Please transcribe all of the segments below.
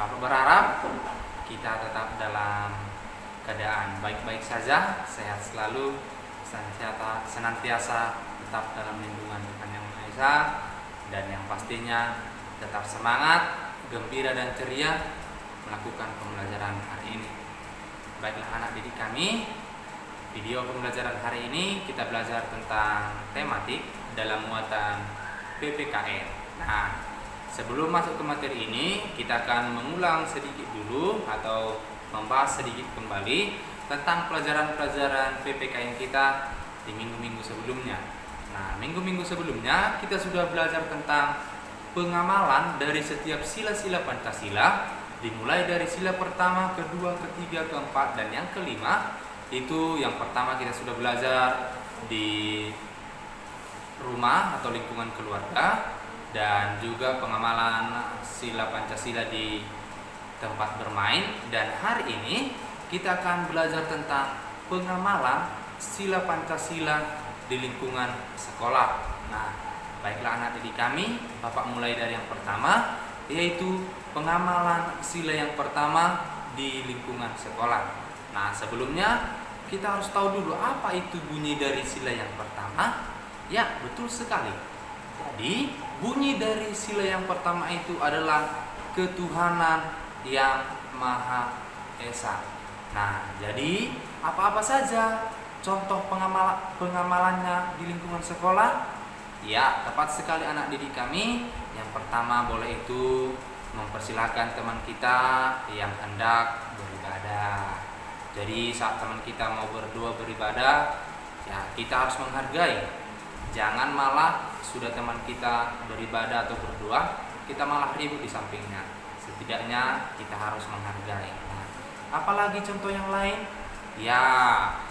Bapak berharap kita tetap dalam keadaan baik-baik saja, sehat selalu, senantiasa tetap dalam lindungan Tuhan Yang Maha Esa, dan yang pastinya tetap semangat, gembira dan ceria melakukan pembelajaran hari ini. Baiklah anak didik kami, video pembelajaran hari ini kita belajar tentang tematik dalam muatan PPKN. Nah, sebelum masuk ke materi ini, kita akan mengulang sedikit dulu atau membahas sedikit kembali tentang pelajaran-pelajaran PPKN kita di minggu-minggu sebelumnya. Nah, minggu-minggu sebelumnya kita sudah belajar tentang pengamalan dari setiap sila-sila Pancasila, dimulai dari sila pertama, kedua, ketiga, keempat, dan yang kelima. Itu yang pertama kita sudah belajar di rumah atau lingkungan keluarga, dan juga pengamalan sila Pancasila di tempat bermain. Dan hari ini kita akan belajar tentang pengamalan sila Pancasila di lingkungan sekolah. Nah, baiklah anak didik kami, Bapak mulai dari yang pertama, yaitu pengamalan sila yang pertama di lingkungan sekolah. Nah, sebelumnya kita harus tahu dulu apa itu bunyi dari sila yang pertama. Ya, betul sekali. Jadi, bunyi dari sila yang pertama itu adalah ketuhanan yang Maha Esa. Nah, jadi apa-apa saja contoh pengamalannya di lingkungan sekolah? Ya, tepat sekali anak didik kami. Yang pertama boleh itu mempersilahkan teman kita yang hendak beribadah. Jadi saat teman kita mau berdua beribadah, ya kita harus menghargai. Jangan malah sudah teman kita beribadah atau berdoa, kita malah ribut di sampingnya. Setidaknya kita harus menghargai. Nah, apalagi contoh yang lain? Ya,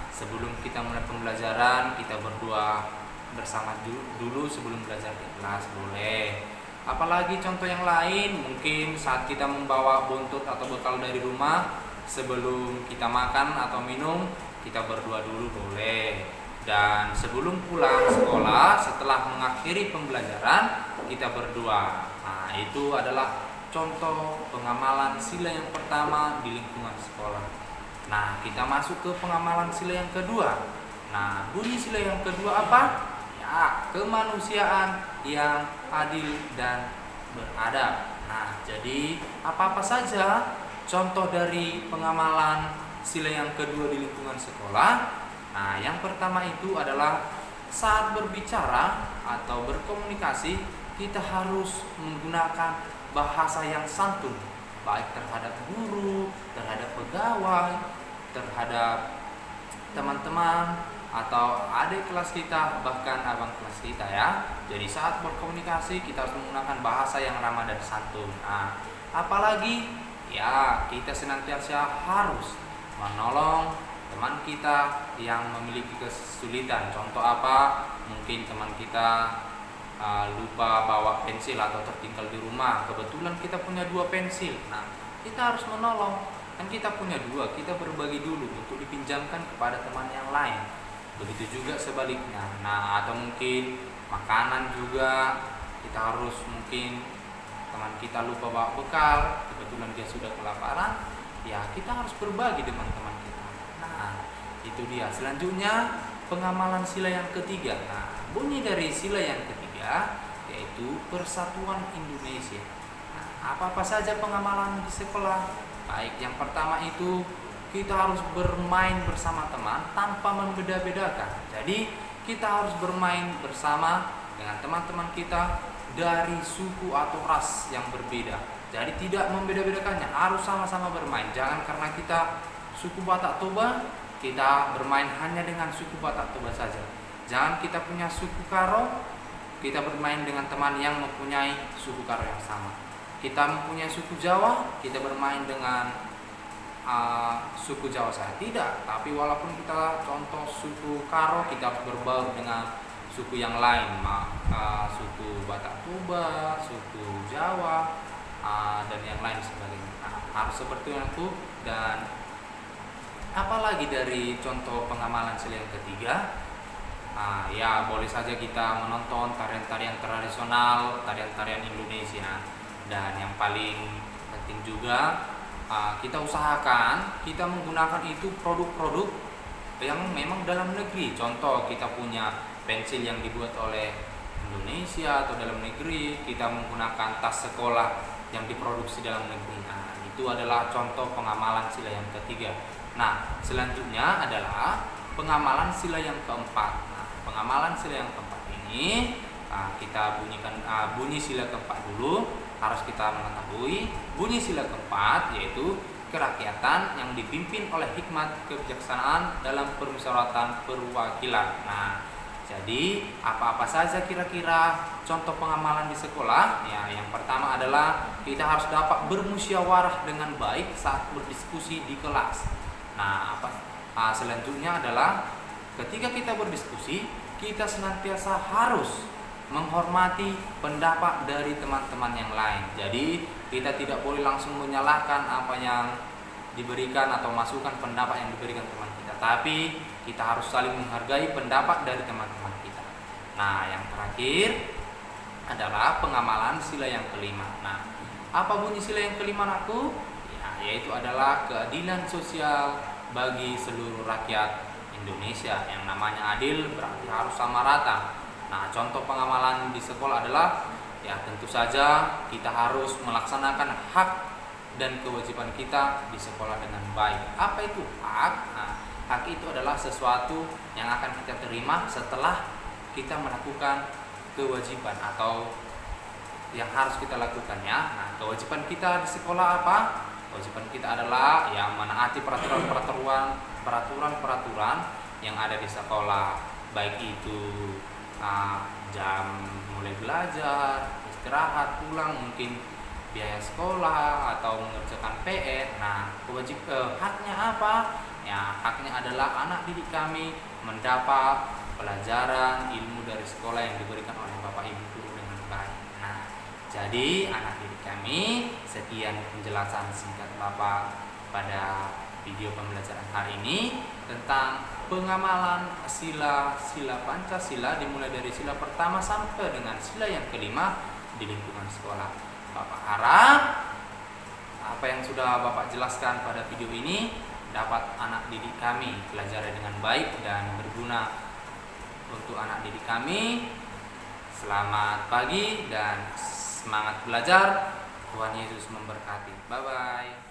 sebelum kita mulai pembelajaran, kita berdoa bersama dulu sebelum belajar di kelas, boleh. Apalagi contoh yang lain, mungkin saat kita membawa buntut atau bekal dari rumah, sebelum kita makan atau minum, kita berdoa dulu, boleh. Dan sebelum pulang sekolah, setelah mengakhiri pembelajaran, kita berdoa. Nah, itu adalah contoh pengamalan sila yang pertama di lingkungan sekolah. Nah, kita masuk ke pengamalan sila yang kedua. Nah, bunyi sila yang kedua apa? Ya, kemanusiaan yang adil dan beradab. Nah, jadi apa-apa saja contoh dari pengamalan sila yang kedua di lingkungan sekolah? Nah, yang pertama itu adalah saat berbicara atau berkomunikasi, kita harus menggunakan bahasa yang santun, baik terhadap guru, terhadap pegawai, terhadap teman-teman atau adik kelas kita, bahkan abang kelas kita ya. Jadi saat berkomunikasi kita harus menggunakan bahasa yang ramah dan santun. Nah, apalagi ya kita senantiasa harus menolong teman kita yang memiliki kesulitan. Contoh apa? Mungkin teman kita lupa bawa pensil atau tertinggal di rumah. Kebetulan kita punya 2 pensil. Nah, kita harus menolong. Kan kita punya 2, kita berbagi dulu untuk dipinjamkan kepada teman yang lain. Begitu juga sebaliknya. Nah, atau mungkin makanan juga, kita harus mungkin teman kita lupa bawa bekal, kebetulan dia sudah kelaparan, ya kita harus berbagi dengan teman kita. Nah, itu dia. Selanjutnya pengamalan sila yang ketiga. Nah, bunyi dari sila yang ketiga yaitu Persatuan Indonesia. Nah, apa-apa saja pengamalan di sekolah? Baik, yang pertama itu kita harus bermain bersama teman tanpa membeda-bedakan. Jadi kita harus bermain bersama dengan teman-teman kita dari suku atau ras yang berbeda. Jadi tidak membeda-bedakannya, harus sama-sama bermain. Jangan karena kita suku Batak Toba, kita bermain hanya dengan suku Batak Toba saja. Jangan kita punya suku Karo, kita bermain dengan teman yang mempunyai suku Karo yang sama. Kita mempunyai suku Jawa, kita bermain dengan suku Jawa saja. Tidak, tapi walaupun kita contoh suku Karo, kita harus berbaur dengan suku yang lain, suku Batak Toba, suku Jawa, dan yang lain sebagainya. Nah, harus seperti itu. Dan apalagi dari contoh pengamalan sila yang ketiga, ya boleh saja kita menonton tarian-tarian tradisional, tarian-tarian Indonesia. Dan yang paling Penting juga kita usahakan kita menggunakan itu produk-produk yang memang dalam negeri. Contoh, kita punya pensil yang dibuat oleh Indonesia atau dalam negeri, kita menggunakan tas sekolah yang diproduksi dalam negeri. Nah, itu adalah contoh pengamalan sila yang ketiga. Nah, selanjutnya adalah pengamalan sila yang keempat. Nah, pengamalan sila yang keempat ini kita bunyikan bunyi sila keempat dulu. Harus kita mengetahui bunyi sila keempat, yaitu kerakyatan yang dipimpin oleh hikmat kebijaksanaan dalam permusyawaratan perwakilan. Nah, jadi apa-apa saja kira-kira contoh pengamalan di sekolah? Ya, yang pertama adalah kita harus dapat bermusyawarah dengan baik saat berdiskusi di kelas. Nah, selanjutnya adalah ketika kita berdiskusi, kita senantiasa harus menghormati pendapat dari teman-teman yang lain. Jadi kita tidak boleh langsung menyalahkan apa yang diberikan atau masukan pendapat yang diberikan teman kita, tapi kita harus saling menghargai pendapat dari teman-teman kita. Nah, yang terakhir adalah pengamalan sila yang kelima. Nah, apa bunyi sila yang kelima, anakku? Ya, yaitu adalah keadilan sosial bagi seluruh rakyat Indonesia. Yang namanya adil berarti harus sama rata. Nah, contoh pengamalan di sekolah adalah ya tentu saja kita harus melaksanakan hak dan kewajiban kita di sekolah dengan baik. Apa itu hak? Nah, hak itu adalah sesuatu yang akan kita terima setelah kita melakukan kewajiban atau yang harus kita lakukan ya. Nah, kewajiban kita di sekolah apa? Kewajiban kita adalah yang menaati peraturan-peraturan yang ada di sekolah, baik itu jam mulai belajar, istirahat, pulang, mungkin biaya sekolah atau mengerjakan PR. Nah, haknya apa? Ya, haknya adalah anak didik kami mendapat pelajaran ilmu dari sekolah yang diberikan oleh Bapak Ibu guru dengan baik. Nah, jadi anak didik kami, sekian penjelasan singkat Bapak pada video pembelajaran hari ini tentang pengamalan sila Pancasila dimulai dari sila pertama sampai dengan sila yang kelima di lingkungan sekolah. Bapak harap apa yang sudah Bapak jelaskan pada video ini dapat anak didik kami pelajari dengan baik dan berguna untuk anak didik kami. Selamat pagi dan semangat belajar. Tuhan Yesus memberkati. Bye bye.